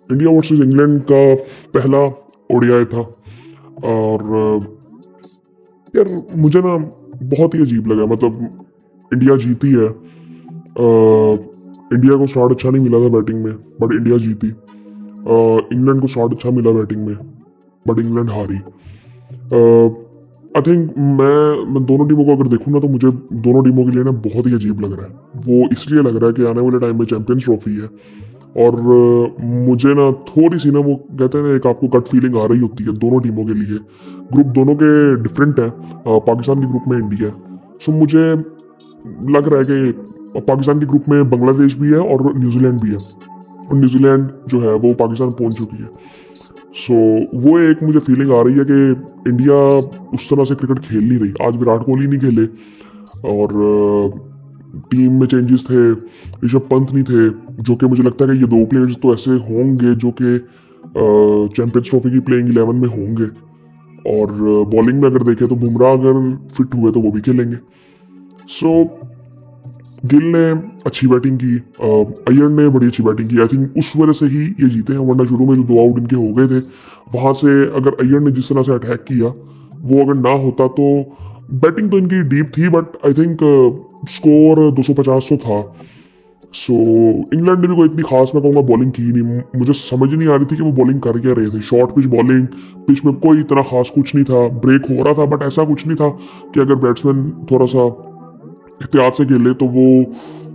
India versus England का पहला ODI था। और यार मुझे ना बहुत ही अजीब लगा, मतलब इंडिया जीती है। इंडिया को स्टार्ट अच्छा नहीं मिला था बैटिंग में, बट इंडिया जीती। इंग्लैंड को स्टार्ट अच्छा मिला बैटिंग में, बट इंग्लैंड हारी। आई थिंक मैं दोनों टीमों को अगर देखूँ ना, तो मुझे दोनों टीमों के लिए ना बहुत ही अजीब लग रहा है। वो इसलिए लग रहा है कि आने वाले टाइम में चैंपियंस ट्रॉफी है। और मुझे ना थोड़ी सी ना, वो कहते हैं ना, एक आपको गट फीलिंग आ रही होती है दोनों टीमों के लिए। ग्रुप दोनों के डिफरेंट है। पाकिस्तान के ग्रुप में इंडिया है। सो मुझे लग रहा है कि पाकिस्तान के ग्रुप में बांग्लादेश भी है और न्यूजीलैंड भी है। और न्यूजीलैंड जो है वो पाकिस्तान पहुंच चुकी है। सो वो एक मुझे फीलिंग आ रही है कि इंडिया उस तरह से क्रिकेट खेल नहीं रही। आज विराट कोहली नहीं खेले, और टीम में चेंजेस थे। ऋषभ पंत नहीं थे, जो कि मुझे लगता है कि ये दो प्लेयर्स तो ऐसे होंगे जो कि चैंपियंस ट्रॉफी की प्लेइंग 11 में होंगे। और बॉलिंग में अगर देखें तो बुमराह अगर फिट हुए तो वो भी खेलेंगे। सो गिल ने अच्छी बैटिंग की, अय्यर ने बड़ी अच्छी बैटिंग की। आई थिंक उस वजह से ही ये जीते हैं, वरना शुरू में जो 2 आउट इनके हो गए थे, वहां से अगर अय्यर ने जिस तरह से अटैक किया, वो अगर ना होता तो बैटिंग तो इनकी डीप थी, बट आई थिंक स्कोर 250 तो था। सो इंग्लैंड ने भी कोई इतनी खास, मैं कहूँगा, बॉलिंग की नहीं। मुझे समझ नहीं आ रही थी कि वो बॉलिंग कर क्या रहे थे। शॉर्ट पिच बॉलिंग, पिच में कोई इतना खास कुछ नहीं था। ब्रेक हो रहा था, बट ऐसा कुछ नहीं था कि अगर बैट्समैन थोड़ा सा एहतियात से खेले तो वो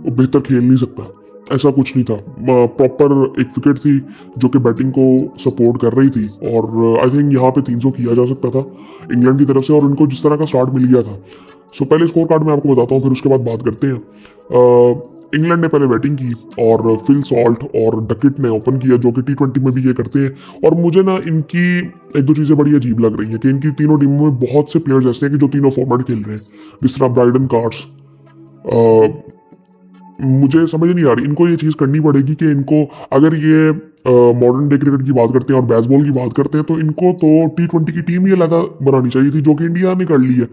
बेहतर खेल नहीं सकता। ऐसा कुछ नहीं था। प्रॉपर एक विकेट थी जो कि बैटिंग को सपोर्ट कर रही थी। और आई थिंक यहाँ पे 300 किया जा सकता था इंग्लैंड की तरफ से, और उनको जिस तरह का स्टार्ट मिल गया था। सो पहले स्कोर कार्ड मैं आपको बताता हूँ, फिर उसके बाद बात करते हैं। इंग्लैंड ने पहले बैटिंग की, और फिल सॉल्ट और डकिट ने ओपन किया, जो कि टी20 में भी ये करते हैं। और मुझे ना इनकी एक दो चीज़ें बड़ी अजीब लग रही हैं कि इनकी तीनों टीमों में बहुत से प्लेयर्स ऐसे हैं कि जो तीनों फॉर्मेट खेल रहे हैं, जिस तरह ब्राइडन कार्ड्स। मुझे समझ नहीं आ रही, इनको ये चीज़ करनी पड़ेगी कि इनको, अगर ये मॉडर्न डे क्रिकेट की बात करते हैं और बेसबॉल की बात करते हैं, तो इनको तो टी20 की टीम ही अलग बनानी चाहिए थी, जो कि इंडिया ने कर ली है।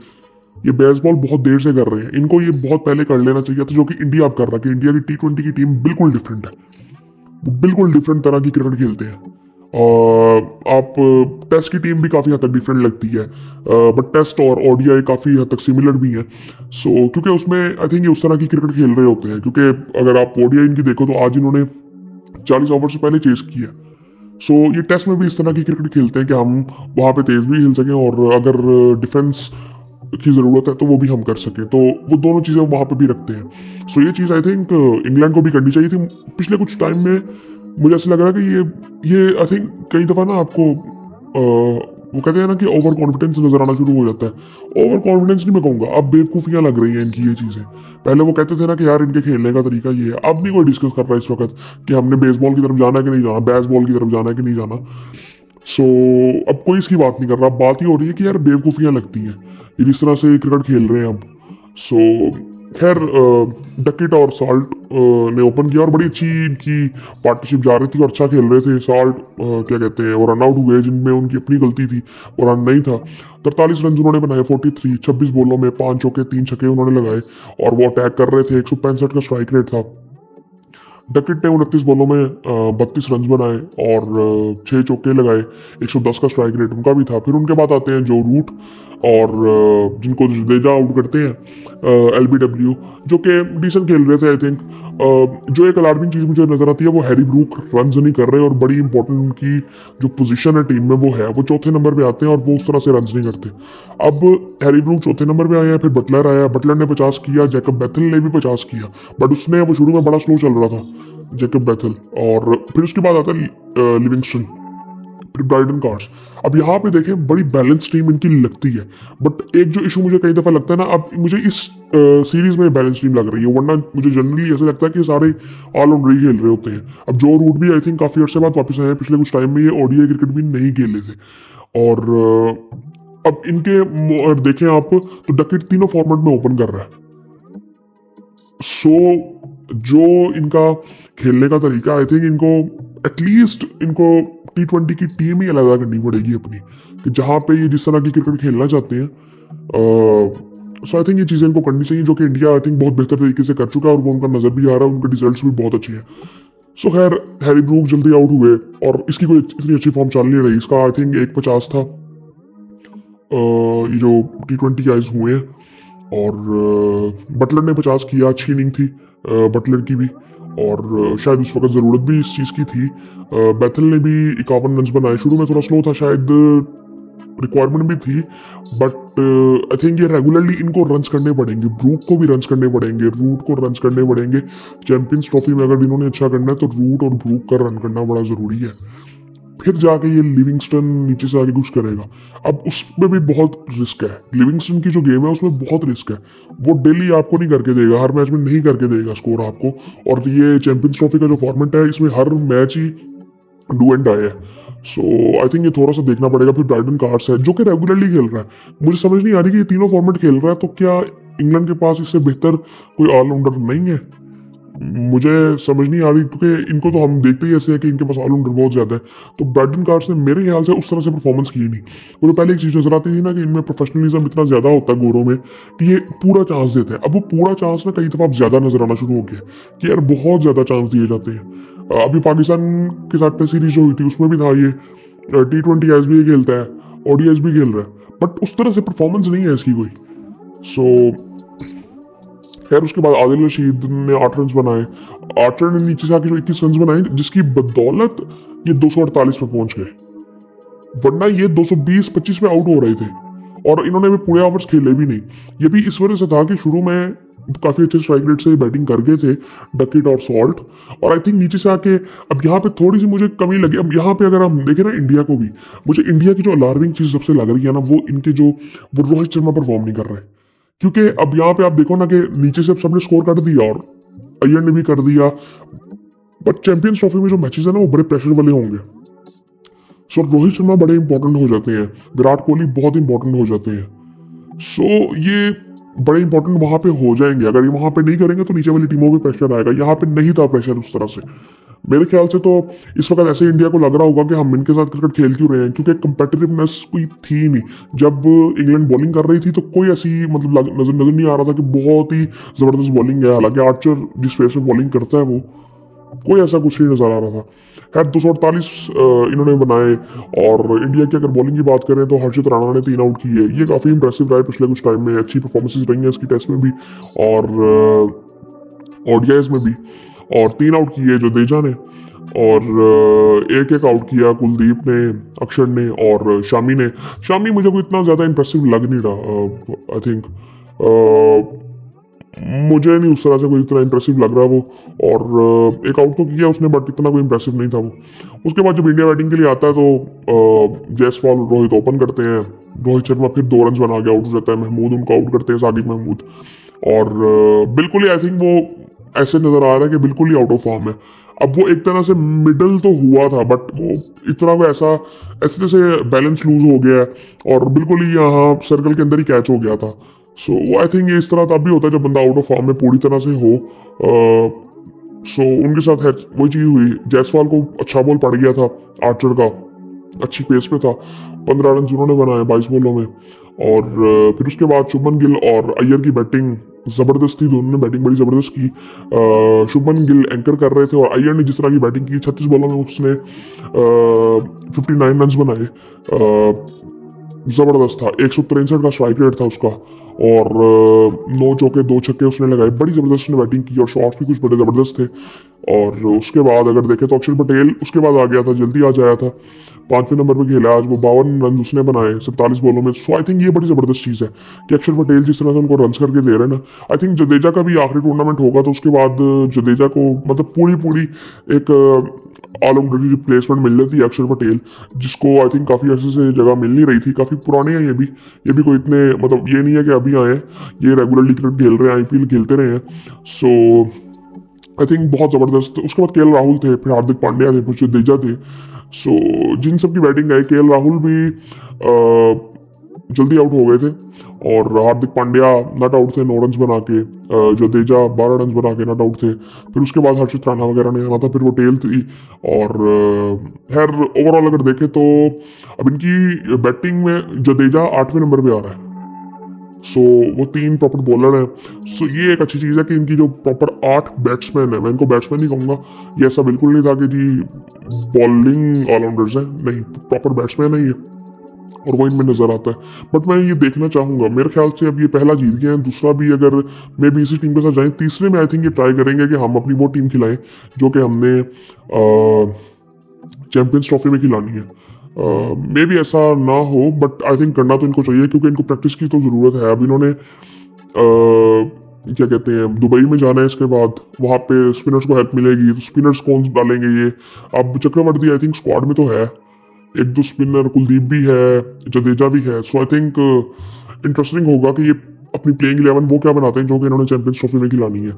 ये बेसबॉल बहुत देर से कर रहे हैं, इनको ये बहुत पहले कर लेना चाहिए था, जो कि इंडिया अब कर रहा है। कि इंडिया की टी20 की टीम बिल्कुल डिफरेंट है, वो बिल्कुल डिफरेंट तरह की क्रिकेट खेलते हैं। आप टेस्ट की टीम भी काफ़ी हद तक डिफरेंट लगती है, बट टेस्ट और ओडीआई काफ़ी हद तक सिमिलर भी हैं। सो क्योंकि उसमें आई थिंक ये उस तरह की क्रिकेट खेल रहे होते हैं, क्योंकि अगर आप ओडीआई इनकी देखो तो आज इन्होंने 40 ओवर से पहले चेस किया। सो ये टेस्ट में भी इस तरह की क्रिकेट खेलते हैं कि हम वहाँ पे तेज भी खेल सकें, और अगर डिफेंस की ज़रूरत है तो वो भी हम कर सकें। तो वो दोनों चीज़ें वहाँ पे भी रखते हैं। सो ये चीज़ आई थिंक इंग्लैंड को भी करनी चाहिए थी। पिछले कुछ टाइम में मुझे ऐसा लग रहा है कि ये आई थिंक कई दफ़ा ना आपको वो कहते हैं ना कि ओवर कॉन्फिडेंस नजर आना शुरू हो जाता है। ओवर कॉन्फिडेंस नहीं मैं कहूँगा, अब बेवकूफ़ियाँ लग रही हैं इनकी ये चीज़ें। पहले वो कहते थे ना कि यार इनके खेलने का तरीका ये है, अब नहीं कोई डिस्कस कर रहा इस वक्त कि हमने बेसबॉल की तरफ जाना है कि नहीं जाना, बेसबॉल की तरफ जाना है कि नहीं जाना। सो अब कोई इसकी बात नहीं कर रहा, बात ही हो रही है कि यार बेवकूफ़ियाँ लगती हैं ये जिस तरह से क्रिकेट खेल रहे हैं अब। सो खैर, डकिट और साल्ट ने ओपन किया, और बड़ी अच्छी इनकी पार्टनरशिप जा रही थी, और अच्छा खेल रहे थे। साल्ट क्या कहते हैं, वो रन आउट हुए जिनमें उनकी अपनी गलती थी, वो रन नहीं था। 43 रन उन्होंने बनाए, 43, 26 बॉलों में 5 चौके 3 छक्के उन्होंने लगाए। और वो अटैक कर रहे थे, 165 का स्ट्राइक रेट था। डकिट ने 29 बॉलों में 32 रन बनाए और 6 चौके लगाए। 110 का स्ट्राइक रेट उनका भी था। फिर उनके बाद आते हैं जो रूट, और जिनको जडेजा आउट करते हैं, एलबीडब्ल्यू, जो कि डिसेंट खेल रहे थे आई थिंक। जो एक अलार्मिंग चीज़ मुझे नजर आती है, वो हैरी ब्रूक रन नहीं कर रहे, और बड़ी इंपॉर्टेंट उनकी जो पोजीशन है टीम में वो है, वो चौथे नंबर पे आते हैं और वो उस तरह से रन नहीं करते। अब हैरी ब्रूक चौथे नंबर पे आए हैं, फिर बटलर आया, बटलर ने 50 किया, जैकब बैथल ने भी 50 किया, बट उसने वो शुरू में बड़ा स्लो चल रहा था, जैकब बैथल। और फिर उसके बाद आता है लिविंगस्टन, फिर ब्राइडन कार्ड्स। अब यहाँ पे देखें बड़ी बैलेंस टीम इनकी लगती है, बट एक जो इशू मुझे कई दफा लगता है ना, अब मुझे इस सीरीज में बैलेंस टीम लग रही है, वरना मुझे जनरली ऐसा लगता है कि सारे ऑलराउंडर ही खेल रहे होते हैं। अब जो रूट भी आई थिंक काफी अर्से बाद वापस आए हैं, पिछले कुछ टाइम में ये ओडीआई क्रिकेट भी नहीं खेले थे। और अब इनके देखें आप तो डकिट तीनों फॉर्मेट में ओपन कर रहा है। सो जो इनका खेलने का तरीका, आई थिंक इनको एटलीस्ट इनको टी20 की टीम ही अलग करनी पड़ेगी अपनी, कि जहाँ पे ये जिस तरह की क्रिकेट खेलना चाहते हैं। सो आई थिंक ये चीज़ें इनको करनी चाहिए, जो कि इंडिया आई थिंक बहुत बेहतर तरीके से कर चुका है, और वो उनका नजर भी आ रहा है, उनके रिजल्ट्स भी बहुत अच्छे हैं। सो खैर हैरी ब्रूक जल्दी आउट हुए और इसकी कोई इतनी अच्छी फॉर्म चल नहीं रही। इसका आई थिंक 150 था ये जो T20 आइज हुए हैं। और बटलर ने 50 किया, अच्छी इनिंग थी बटलर की भी। और शायद उस वक्त ज़रूरत भी इस चीज़ की थी। बैथल ने भी 51 रन बनाए। शुरू में थोड़ा स्लो था, शायद रिक्वायरमेंट भी थी, बट आई थिंक ये रेगुलरली इनको रन्स करने पड़ेंगे। ब्रूक को भी रन्स करने पड़ेंगे, रूट को रन्स करने पड़ेंगे। चैंपियंस ट्रॉफी में अगर इन्होंने अच्छा करना है तो रूट और ब्रूक का रन करना बड़ा ज़रूरी है। फिर जाके ये लिविंगस्टन नीचे से आके कुछ करेगा। अब उसमें भी बहुत रिस्क है। लिविंगस्टन की जो गेम है उसमें बहुत रिस्क है। वो डेली आपको नहीं करके देगा, हर मैच में नहीं करके देगा स्कोर आपको। और ये चैंपियंस ट्रॉफी का जो फॉर्मेट है इसमें हर मैच ही डू एंड डाई है। सो आई थिंक ये थोड़ा सा देखना पड़ेगा। फिर ब्राइटन कार्ड्स है जो कि रेगुलरली खेल रहा है। मुझे समझ नहीं आ रही कि ये तीनों फॉर्मेट खेल रहा है तो क्या इंग्लैंड के पास इससे बेहतर कोई ऑलराउंडर नहीं है? मुझे समझ नहीं आ रही, क्योंकि इनको तो हम देखते ही ऐसे हैं कि इनके पास ऑलराउंडर बहुत ज्यादा है। तो ब्राइटन कार्ड्स ने मेरे ख्याल से उस तरह से परफॉर्मेंस की नहीं। वो तो पहले एक चीज नजर आती थी ना कि इनमें प्रोफेशनलिज्म इतना ज्यादा होता है गोरों में कि ये पूरा चांस देते हैं। अब वो पूरा चांस ना कई दफा अब ज्यादा नजर आना शुरू हो गया कि यार बहुत ज्यादा चांस दिए जाते हैं। अभी पाकिस्तान के साथ टेस्ट सीरीज जो हुई थी उसमें भी था ये T20 आइज भी खेलता है, ODIs भी खेल रहा है, बट उस तरह से परफॉर्मेंस नहीं है इसकी कोई। सो खैर उसके बाद आदिल रशीद ने 8 रन बनाए। आर्चर ने नीचे से आके जो 21 रन बनाए जिसकी बदौलत ये 248 पे पहुंच गए, वरना ये 220-25 पे आउट हो रहे थे। और इन्होंने भी पूरे ओवर्स खेले भी नहीं। ये भी इस वजह से था कि शुरू में काफी अच्छे स्ट्राइक रेट से बैटिंग कर गए थे डकिट और सॉल्ट। और आई थिंक नीचे से आके अब यहाँ पे थोड़ी सी मुझे कमी लगी। अब यहाँ पे अगर हम देखें ना इंडिया को भी, मुझे इंडिया की जो अलार्मिंग चीज सबसे लग रही है ना वो इनके जो वो रोहित शर्मा परफॉर्म नहीं कर रहे। क्योंकि अब यहाँ पे आप देखो ना कि नीचे से सबने स्कोर कर दिया और अय्यर ने भी कर दिया, बट चैंपियंस ट्रॉफी में जो मैचेस है ना वो बड़े प्रेशर वाले होंगे। सो रोहित शर्मा बड़े इंपॉर्टेंट हो जाते हैं, विराट कोहली बहुत इंपॉर्टेंट हो जाते हैं। सो ये बड़े इंपॉर्टेंट वहां पे हो जाएंगे। अगर ये वहां पे नहीं करेंगे तो नीचे वाली टीमों पे प्रेशर आएगा। यहाँ पे नहीं था प्रेशर उस तरह से। मेरे ख्याल से तो इस वक्त ऐसे इंडिया को लग रहा होगा कि हम इनके साथ क्रिकेट खेल क्यों रहे हैं, क्योंकि कंपेटिटिवनेस कोई थी ही नहीं। जब इंग्लैंड बॉलिंग कर रही थी तो कोई ऐसी मतलब नजर नजर नहीं आ रहा था कि बहुत ही जबरदस्त बॉलिंग है। हालांकि आर्चर जिस पेस में बॉलिंग करता है वो कोई ऐसा कुछ नहीं नजर आ रहा था। खैर 248 इन्होंने बनाए। और इंडिया की अगर बॉलिंग की बात करें तो हर्षित राणा ने 3 आउट किए। ये काफी इंप्रेसिव रहा है पिछले कुछ टाइम में। अच्छी परफॉर्मेंसेज रही हैं इसकी टेस्ट में भी और ODIs में भी। और 3 आउट किए जडेजा ने और एक एक आउट किया कुलदीप ने, अक्षर ने और शामी ने। शामी मुझे कोई इतना ज्यादा इंप्रेसिव लग नहीं रहा। आई थिंक मुझे नहीं उस तरह से कोई इतना इंप्रेसिव लग रहा वो। और एक आउट तो किया उसने बट इतना कोई इंप्रेसिव नहीं था वो। उसके बाद जब इंडिया बैटिंग के लिए आता है तो जायसवाल रोहित ओपन करते हैं। रोहित शर्मा फिर 2 रन बना के आउट हो जाता है। महमूद उनको आउट करते हैं, साकिब महमूद। और बिल्कुल ही आई थिंक वो ऐसे नजर आ रहा है कि बिल्कुल ही आउट ऑफ फॉर्म है। अब वो एक तरह से मिडल तो हुआ था बट वो इतना वो ऐसा ऐसे जैसे बैलेंस लूज हो गया है और बिल्कुल ही यहाँ सर्कल के अंदर ही कैच हो गया था। सो वो आई थिंक ये इस तरह तब भी होता है जब बंदा आउट ऑफ फॉर्म में पूरी तरह से हो। सो उनके साथ है वही चीज हुई। जायसवाल को अच्छा बॉल पड़ गया था आर्चर का, अच्छी पेस पे था। 15 रन उन्होंने बनाए 22 बॉलों में। और फिर उसके बाद शुभमन गिल और अय्यर की बैटिंग जबरदस्त थी। दोनों ने बैटिंग बड़ी जबरदस्त की। शुभमन गिल एंकर कर रहे थे और अय्यर ने जिस तरह की बैटिंग की 36 बॉलों में उसने 59 रन बनाए। जबरदस्त था। 163 का स्ट्राइक रेट था उसका और 9 चौके 2 छक्के उसने लगाए। बड़ी जबरदस्त उसने बैटिंग की और शॉट्स भी कुछ बड़े जबरदस्त थे। और उसके बाद अगर देखें तो अक्षर पटेल उसके बाद आ गया था, जल्दी आ जाया था। 5वें नंबर पे खेला आज वो। 52 रन उसने बनाए 47 बॉलों में। सो आई थिंक ये बड़ी जबरदस्त चीज है कि अक्षर पटेल जिस तरह से उनको रन करके दे रहे हैं ना। आई थिंक जडेजा का भी आखिरी टूर्नामेंट होगा तो उसके बाद जडेजा को मतलब पूरी एक ऑलराउंडर की रिप्लेसमेंट मिल रही थी अक्षर पटेल, जिसको आई थिंक काफी अर्से से जगह मिल नहीं रही थी। काफी पुराने हैं ये भी कोई इतने मतलब ये नहीं है कि अभी आए हैं। ये रेगुलरली क्रिकेट खेल रहे हैं, IPL खेलते रहे हैं। सो आई थिंक बहुत जबरदस्त। उसके बाद KL राहुल थे, फिर हार्दिक पांड्या थे, फिर जडेजा थे। सो जिन सब की बैटिंग आई, KL राहुल भी जल्दी आउट हो गए थे और हार्दिक पांड्या नॉट आउट थे 9 रन बना के। जडेजा 12 रन बना के नॉट आउट थे। फिर उसके बाद हर्षित राणा वगैरह ने आना था, फिर वो टेल थी। और खैर ओवरऑल अगर देखें तो अब इनकी बैटिंग में जडेजा 8वें नंबर पे आ रहा है। सो वो 3 प्रॉपर बॉलर हैं। सो ये एक अच्छी चीज़ है कि इनकी जो प्रॉपर 8 बैट्समैन है, मैं इनको बैट्समैन नहीं कहूँगा, ये ऐसा बिल्कुल नहीं था कि जी बॉलिंग ऑलराउंडर्स हैं, नहीं, प्रॉपर बैट्समैन है ये, और वो इनमें नजर आता है। बट मैं ये देखना चाहूंगा, मेरे ख्याल से अब ये पहला जीत गए हैं, दूसरा भी अगर मे भी इसी टीम के साथ जाएं, तीसरे में आई थिंक ये ट्राई करेंगे कि हम अपनी वो टीम खिलाएं जो कि हमने चैंपियंस ट्रॉफी में खिलानी है। मे भी ऐसा ना हो, बट आई थिंक करना तो इनको चाहिए क्योंकि इनको प्रैक्टिस की तो ज़रूरत है। अब इन्होंने क्या कहते हैं, दुबई में जाना है, इसके बाद वहाँ पे स्पिनर्स को हेल्प मिलेगी, तो स्पिनर्स कौन डालेंगे ये। अब चक्रवर्ती आई थिंक स्क्वाड में तो है, एक दो स्पिनर कुलदीप भी है, जडेजा भी है। सो आई थिंक इंटरेस्टिंग होगा कि ये अपनी प्लेइंग 11 वो क्या बनाते हैं जो कि इन्होंने चैंपियंस ट्रॉफी में खिलानी है।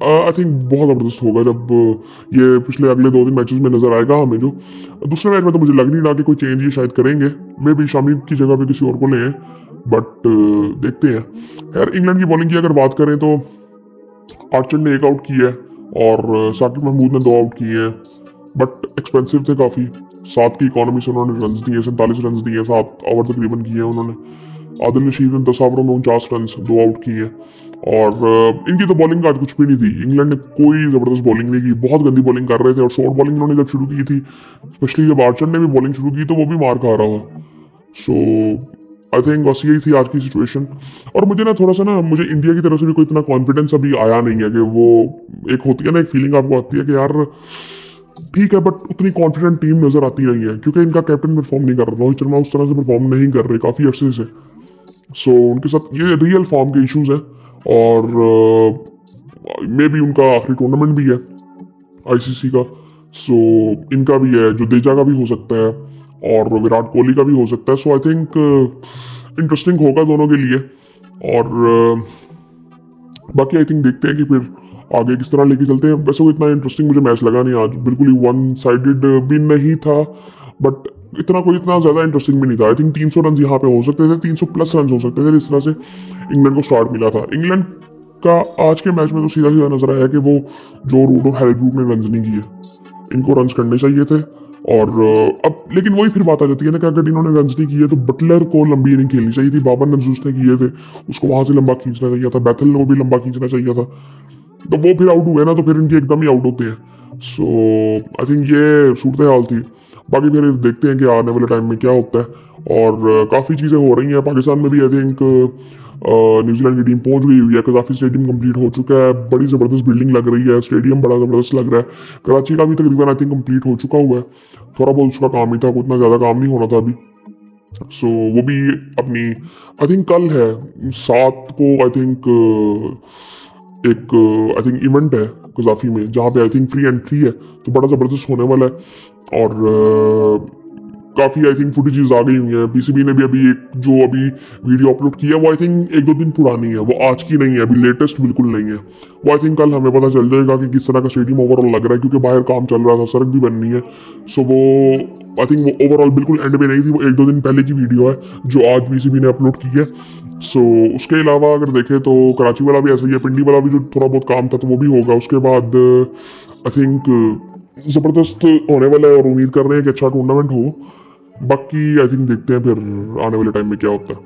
आई थिंक बहुत ज़बरदस्त होगा जब ये पिछले अगले 2 दिन मैचेस में नजर आएगा हमें। जो दूसरे मैच में तो मुझे लग नहीं रहा कि कोई चेंज ये शायद करेंगे, मे भी शामी की जगह पे किसी और को लें, बट देखते हैं। यार इंग्लैंड की बॉलिंग की अगर बात करें तो आर्चर ने 1 आउट किया है और साकिब महमूद ने 2 आउट किए हैं, बट एक्सपेंसिव थे काफ़ी। 7 की इकोनॉमी से उन्होंने रन दिए, 47 रन दिए, 7 ओवर तकरीबन किए हैं उन्होंने। आदिल रशीद ने 10 ओवरों में 49 रन, 2 आउट किए। और इनकी तो बॉलिंग का आज कुछ भी नहीं थी, इंग्लैंड ने कोई ज़बरदस्त बॉलिंग नहीं की, बहुत गंदी बॉलिंग कर रहे थे। और शॉर्ट बॉलिंग उन्होंने जब शुरू की थी, स्पेशली जब आर्चर ने भी बॉलिंग शुरू की, तो वो भी मार खा रहा था। सो आई थिंक बस यही थी आज की सिचुएशन। और मुझे ना थोड़ा सा ना, मुझे इंडिया की तरफ से भी कोई इतना कॉन्फिडेंस अभी आया नहीं है कि वो एक होती है ना, एक फीलिंग आपको आती है कि यार ठीक है, बट उतनी कॉन्फिडेंट टीम नजर आती नहीं है क्योंकि इनका कैप्टन परफॉर्म नहीं कर रहा, रोहित शर्मा उस तरह से परफॉर्म नहीं कर रहे काफ़ी अरसे से। सो उनके साथ ये रियल फॉर्म के इश्यूज हैं, और मे भी उनका आखिरी टूर्नामेंट भी है आईसीसी का। सो इनका भी है, जडेजा का भी हो सकता है और विराट कोहली का भी हो सकता है। सो आई थिंक इंटरेस्टिंग होगा दोनों के लिए। और बाकी आई थिंक देखते हैं कि फिर आगे किस तरह लेके चलते हैं। वैसे वो इतना इंटरेस्टिंग मुझे मैच लगा नहीं आज, बिल्कुल ही वन साइडेड भी नहीं था, बट इतना ज़्यादा इंटरेस्टिंग भी नहीं था। आई थिंक 300 रन यहाँ पे हो सकते थे, 300 प्लस रन हो सकते थे, इस तरह से इंग्लैंड को स्टार्ट मिला था। इंग्लैंड का आज के मैच में तो सीधा सीधा नजर आया कि वो जो रूट और हैरी ब्रूक ने रन नहीं किए, इनको रन करने चाहिए थे। और अब लेकिन वही फिर बात आ जाती है ना कि अगर इन्होंने रन नहीं किए तो बटलर को लंबी इनिंग खेलनी चाहिए थी। बाबर नजूस ने किए थे, उसको वहां से लंबा खींचना चाहिए था, बैथल को भी लंबा खींचना चाहिए था, तो वो फिर आउट हुए ना, तो फिर इनके एकदम ही आउट होते हैं। सो आई थिंक ये सूरत हाल थी। बाकी फिर देखते हैं कि आने वाले टाइम में क्या होता है। और काफ़ी चीज़ें हो रही हैं पाकिस्तान में भी। आई थिंक न्यूजीलैंड की टीम पहुंच गई हुई है, कजाफी स्टेडियम कंप्लीट हो चुका है, बड़ी ज़बरदस्त बिल्डिंग लग रही है, स्टेडियम बड़ा ज़बरदस्त लग रहा है। कराची का भी तकरीबन आई थिंक कंप्लीट हो चुका हुआ है, थोड़ा बहुत उसका काम ही था, उतना ज़्यादा काम नहीं होना था अभी। सो वो भी अपनी आई थिंक कल है 7 को आई थिंक एक आई थिंक इवेंट है कजाफी में, जहाँ पे आई थिंक फ्री एंट्री है, तो बड़ा ज़बरदस्त होने वाला है। और काफ़ी आई थिंक फुटेजेस आ गई हुई हैं। पीसीबी ने भी अभी एक जो अभी वीडियो अपलोड किया, वो आई थिंक 1-2 दिन पुरानी है, वो आज की नहीं है, अभी लेटेस्ट बिल्कुल नहीं है। वो आई थिंक कल हमें पता चल जाएगा कि किस तरह का स्टेडियम ओवरऑल लग रहा है, क्योंकि बाहर काम चल रहा था, सड़क भी बननी है। सो वो आई थिंक वो ओवरऑल बिल्कुल एंड में नहीं थी, वो 1-2 दिन पहले की वीडियो है जो आज पीसीबी ने अपलोड की है। सो उसके अलावा अगर देखें तो कराची वाला भी ऐसा ही है, पिंडी वाला भी जो थोड़ा बहुत काम था तो वो भी होगा। उसके बाद आई थिंक ज़बरदस्त होने वाला है और उम्मीद कर रहे हैं कि अच्छा टूर्नामेंट हो। बाकी आई थिंक देखते हैं फिर आने वाले टाइम में क्या होता है।